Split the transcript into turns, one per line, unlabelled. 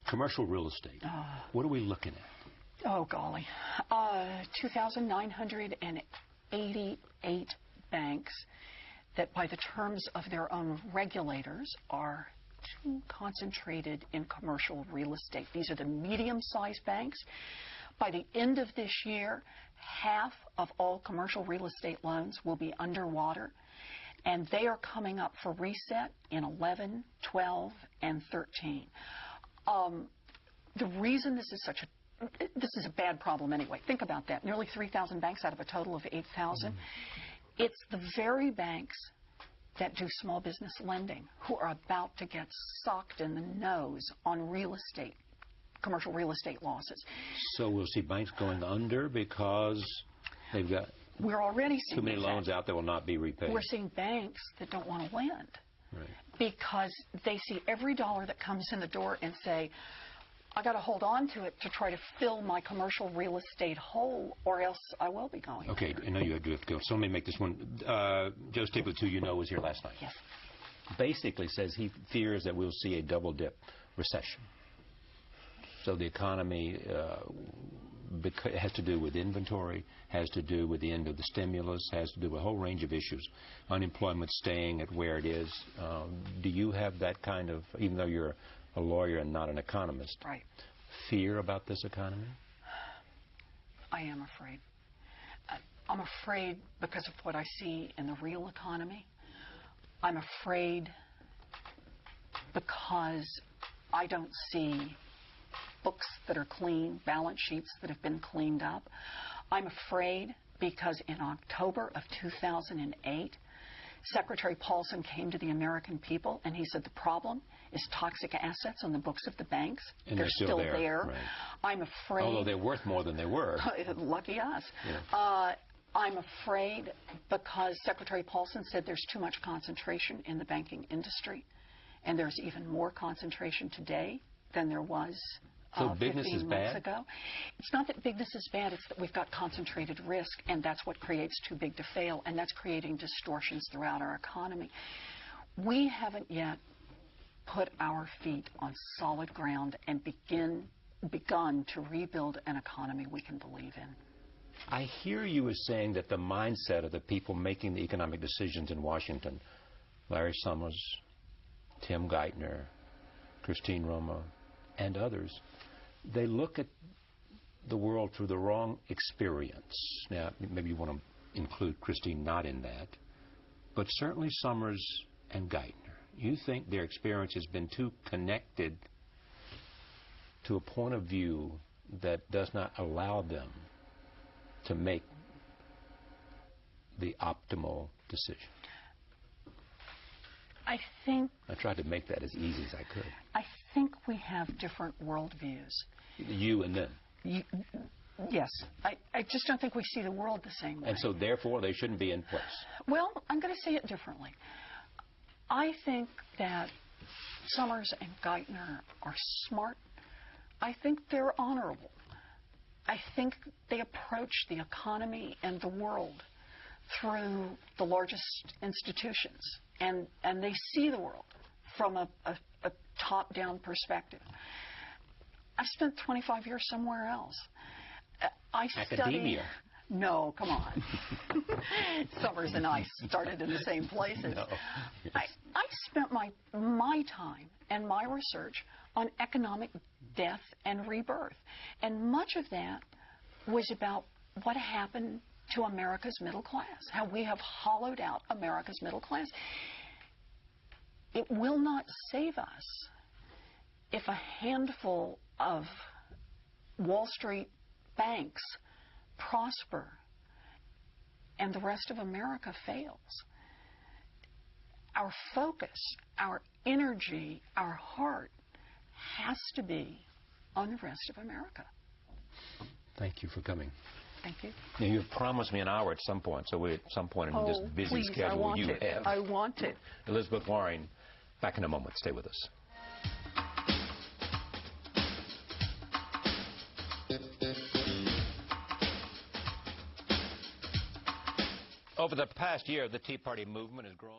Commercial real estate. What are we looking at?
Oh, golly. 2,988 banks that by the terms of their own regulators are too concentrated in commercial real estate. These are the medium-sized banks. By the end of this year, half of all commercial real estate loans will be underwater, and they are coming up for reset in 11, 12, and 13. The reason this is a bad problem anyway. Think about that. Nearly 3,000 banks out of a total of 8,000. It's the very banks that do small business lending who are about to get socked in the nose on real estate, commercial real estate losses.
So we'll see banks going under because they've got
We're already seeing
too many loans out that will not be repaid.
We're seeing banks that don't want to lend.
Right.
Because they see every dollar that comes in the door and say, I got to hold on to it to try to fill my commercial real estate hole, or else I will be going.
Okay, I know you have to go. So let me make this one. Joe Stiglitz, who you know, was here last night.
Yes.
Basically says he fears that we'll see a double-dip recession. So the economy has to do with inventory, has to do with the end of the stimulus, has to do with a whole range of issues. Unemployment staying at where it is. Do you have that kind of, even though you're a lawyer and not an economist,
right,
fear about this economy?
I am afraid. I'm afraid because of what I see in the real economy. I'm afraid because I don't see books that are clean, balance sheets that have been cleaned up. I'm afraid because in October of 2008, Secretary Paulson came to the American people and he said the problem is toxic assets on the books of the banks.
And
they're still there.
Right.
I'm afraid.
Although they're worth more than they were.
Lucky us.
Yeah.
I'm afraid because Secretary Paulson said there's too much concentration in the banking industry, and there's even more concentration today than there was
so business
15
is
months
bad?
ago. It's not that business is bad, it's that we've got concentrated risk, and that's what creates too big to fail, and that's creating distortions throughout our economy. We haven't yet put our feet on solid ground and begun to rebuild an economy we can believe in.
I hear you as saying that the mindset of the people making the economic decisions in Washington, Larry Summers, Tim Geithner, Christine Roma, and others, they look at the world through the wrong experience. Now, maybe you want to include Christine not in that, but certainly Summers and Geithner. You think their experience has been too connected to a point of view that does not allow them to make the optimal decision?
I
tried to make that as easy as I could.
I think we have different worldviews.
You and them.
Yes. I just don't think we see the world the same way.
And so, therefore, they shouldn't be in place.
Well, I'm going to say it differently. I think that Summers and Geithner are smart. I think they're honorable. I think they approach the economy and the world through the largest institutions, and they see the world from a top-down perspective. I spent 25 years somewhere else.
Academia.
No, come on. Summers and I started in the same places.
No.
I spent my time and my research on economic death and rebirth. And much of that was about what happened to America's middle class, how we have hollowed out America's middle class. It will not save us if a handful of Wall Street banks prosper and the rest of America fails. Our focus, our energy, our heart has to be on the rest of America.
Thank you for coming.
Thank you.
Now, you've promised me an hour at some point, so at some point in this busy schedule you have.
I want it.
Elizabeth Loring, back in a moment. Stay with us. Over the past year, the Tea Party movement has grown.